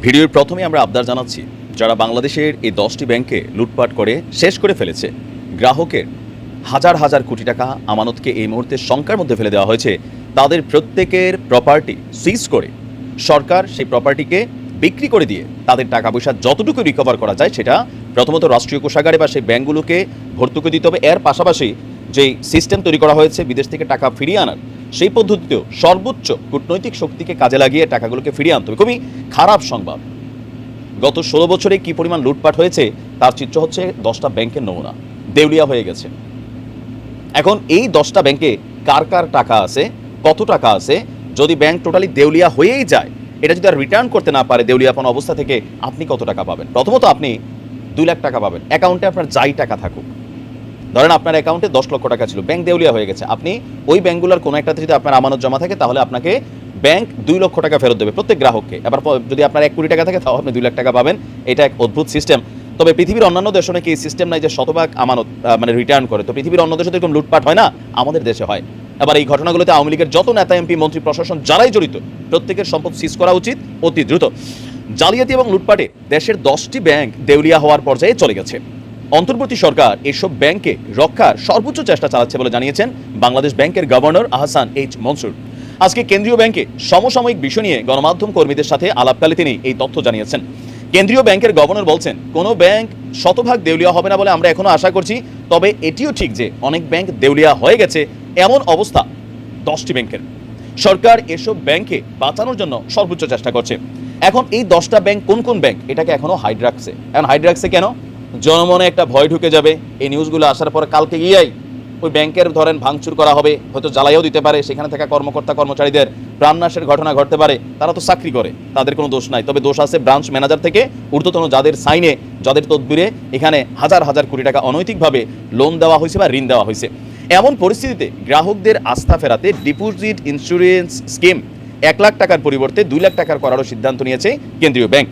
ভিডিওর প্রথমে আমরা আবদার জানাচ্ছি, যারা বাংলাদেশের এই 10টি ব্যাংকে লুটপাট করে শেষ করে ফেলেছে, গ্রাহকের হাজার হাজার কোটি টাকা আমানতকে এই মুহূর্তে শঙ্কার মধ্যে ফেলে দেওয়া হয়েছে, তাদের প্রত্যেকের প্রপার্টি সিজ করে সরকার সেই প্রপার্টিকে বিক্রি করে দিয়ে তাদের টাকা পয়সা যতটুকু রিকভার করা যায় সেটা প্রথমত রাষ্ট্রীয় কোষাগারে বা সেই ব্যাংকগুলোকে ভর্তুকি দিতে হবে। এর পাশাপাশি যেই সিস্টেম তৈরি করা হয়েছে বিদেশ থেকে টাকা ফিরিয়ে আনার, সেই পদ্ধতিতেও সর্বোচ্চ কূটনৈতিক শক্তিকে কাজে লাগিয়ে টাকাগুলোকে ফিরিয়ে আনতে হবে। খুবই খারাপ সংবাদ। গত 16 বছরে কি পরিমাণ লুটপাট হয়েছে তার চিত্র হচ্ছে 10টা ব্যাংকের নমুনা। দেউলিয়া হয়ে গেছে। এখন এই 10টা ব্যাংকে কার কার টাকা আছে, কত টাকা আছে, যদি ব্যাংক টোটালি দেউলিয়া হয়েই যায়, এটা যদি আর রিটার্ন করতে না পারে দেউলিয়াপন অবস্থা থেকে, আপনি কত টাকা পাবেন? প্রথমত আপনি 2 লাখ টাকা পাবেন। অ্যাকাউন্টে আপনার যাই টাকা থাকুক, ধরেন আপনার অ্যাকাউন্টে 10 লক্ষ টাকা ছিল, ব্যাংক দেউলিয়া হয়ে গেছে, আপনি ওই ব্যাংকগুলোর কোনো একটাতে যদি আপনার আমানত জমা থাকে তাহলে আপনাকে ব্যাংক 2 লক্ষ টাকা ফেরত দেবে প্রত্যেক গ্রাহককে। এবার যদি আপনার 1 কোটি টাকা থাকে তাহলে আপনি 2 লাখ টাকা পাবেন। এটা এক অদ্ভুত সিস্টেম। তবে পৃথিবীর অন্যান্য দেশে নাকি এই সিস্টেম নাই যে শতভাগ আমানত রিটার্ন করে। তো পৃথিবীর অন্য দেশে তো এরকম লুটপাট হয় না, আমাদের দেশে হয়। এবার এই ঘটনাগুলোতে আওয়ামী লীগের যত নেতা, এমপি, মন্ত্রী, প্রশাসন যারাই জড়িত, প্রত্যেকের সম্পদ সিজ করা উচিত অতি দ্রুত। জালিয়াতি এবং লুটপাটে দেশের 10টি ব্যাংক দেউলিয়া হওয়ার পর্যায়ে চলে গেছে। অন্তর্বর্তী সরকার এসব ব্যাংকে রক্ষার সর্বোচ্চ চেষ্টা চালাচ্ছে বলে জানিয়েছেন বাংলাদেশ ব্যাংকের গভর্নর আহসান এইচ মনসুর। আজকে কেন্দ্রীয় ব্যাংকে সমসাময়িক বিষয় নিয়ে গণমাধ্যম কর্মীদের সাথে আলাপকালে তিনি এই তথ্য জানিয়েছেন। কেন্দ্রীয় ব্যাংকের গভর্নর বলছেন, কোনো ব্যাংক শতভাগ দেউলিয়া হবে না বলে আমরা এখনো আশা করছি, তবে এটিও ঠিক যে অনেক ব্যাংক দেউলিয়া হয়ে গেছে। এমন অবস্থা 10টি ব্যাংকের। সরকার এসব ব্যাংকে বাঁচানোর জন্য সর্বোচ্চ চেষ্টা করছে। এখন এই 10টা ব্যাংক কোন কোন ব্যাংক, এটাকে এখনো হাইড রাখছে। এখন হাইড রাখছে কেন? জনমনে একটা ভয় ঢুকে যাবে, এই নিউজগুলো আসার পর কালকে গিয়েই ওই ব্যাংকের ধরেন ভাঙচুর করা হবে, হয়তো জ্বালাইও দিতে পারে, সেখানে থাকা কর্মকর্তা কর্মচারীদের প্রাণনাশের ঘটনা ঘটতে পারে। তারা তো চাকরি করে, তাদের কোনো দোষ নাই। তবে দোষ আছে ব্রাঞ্চ ম্যানেজার থেকে ঊর্ধ্বতন, যাদের সাইনে, যাদের তদবিরে এখানে হাজার হাজার কোটি টাকা অনৈতিকভাবে লোন দেওয়া হয়েছে বা ঋণ দেওয়া হয়েছে। এমন পরিস্থিতিতে গ্রাহকদের আস্থা ফেরাতে ডিপোজিট ইন্স্যুরেন্স স্কিম 1 লাখ টাকার পরিবর্তে 2 লাখ টাকার করারও সিদ্ধান্ত নিয়েছে কেন্দ্রীয় ব্যাংক।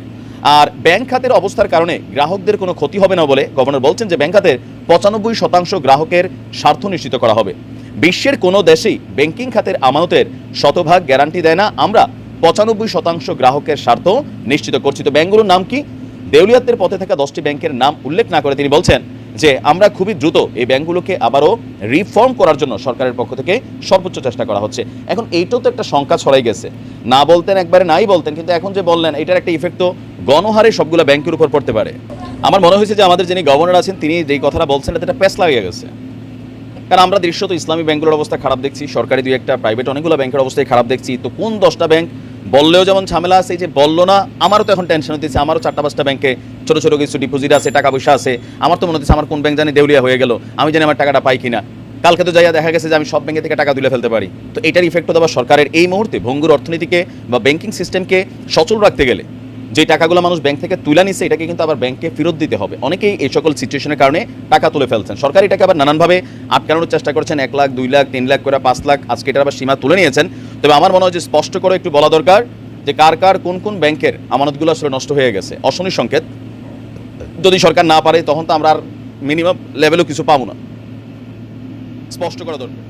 আর ব্যাংক খাতের অবস্থার কারণে গ্রাহকদের কোনো ক্ষতি হবে না বলে গভর্নর বলছেন যে ব্যাংক খাতের 95% গ্রাহকের স্বার্থ নিশ্চিত করা হবে। বিশ্বের কোনো দেশেই ব্যাংকিং খাতের আমানতের শতভাগ গ্যারান্টি দেয় না, আমরা 95% গ্রাহকের স্বার্থ নিশ্চিত করছি। তো ব্যাংকগুলোর নাম কি? দেউলিয়াতের পথে থাকা 10টি ব্যাংকের নাম উল্লেখ না করে তিনি বলছেন যে আমরা খুবই দ্রুত এই ব্যাংকগুলোকে আবারও রিফর্ম করার জন্য সরকারের পক্ষ থেকে সর্বোচ্চ চেষ্টা করা হচ্ছে। এখন এইটাও তো একটা শঙ্কা ছড়াই গেছে, না বলতেন একবারে নাই বলতেন, কিন্তু এখন যে বললেন এটার একটা ইফেক্ট তো গণহারে সবগুলো ব্যাংকের উপর পড়তে পারে। আমার মনে হয়েছে যে আমাদের যিনি গভর্নর আছেন তিনি যেই কথাটা বলছেন এটা প্যাস লাগিয়ে গেছে। কারণ আমরা দৃশ্যত ইসলামী ব্যাংকগুলোর অবস্থা খারাপ দেখছি, সরকারি 2-1টা, প্রাইভেট অনেকগুলো ব্যাংকের অবস্থায় খারাপ দেখছি। তো কোন 10টা ব্যাংক বললেও যেমন ঝামেলা আছে, যে বললো না আমারও তো এখন টেনশন হতেছে। আমারও 4-5টা ব্যাংকে ছোটো ছোটো কিছু ডিপোজিট আছে, টাকা পয়সা আছে। আমার তো মনে হচ্ছে আমার কোন ব্যাংক জানি দেউলিয়া হয়ে গেল, আমি জানি আমার টাকাটা পাই কিনা। কালকে তো যাইয়া দেখা গেছে যে আমি সব ব্যাংকে থেকে টাকা তুলে ফেলতে পারি। তো এটার ইফেক্টও দেওয়া সরকারের এই মুহূর্তে ভঙ্গুর অর্থনীতিকে বা ব্যাংকিং সিস্টেমকে সচল রাখতে গেলে যে টাকাগুলো মানুষ ব্যাংক থেকে তুলে নিচ্ছে এটাকে কিন্তু আবার ব্যাংকে ফেরত দিতে হবে। অনেকেই এই সকল সিচুয়েশনের কারণে টাকা তুলে ফেলছেন। সরকার এটাকে আবার নানানভাবে আটকানোর চেষ্টা করছেন, 1 লাখ, 2 লাখ, 3 লাখ করে 5 লাখ, আজকে এটার আবার সীমা তুলে নিয়েছেন। তবে আমার মনে হয় যে স্পষ্ট করে একটু বলা দরকার যে কার কার কোন কোন ব্যাংকের আমানতগুলো আসলে নষ্ট হয়ে গেছে। অশনি সংকেত যদি সরকার না পারে তখন তো আমরা আর মিনিমাম লেভেলও কিছু পাবো না, স্পষ্ট করা দরকার।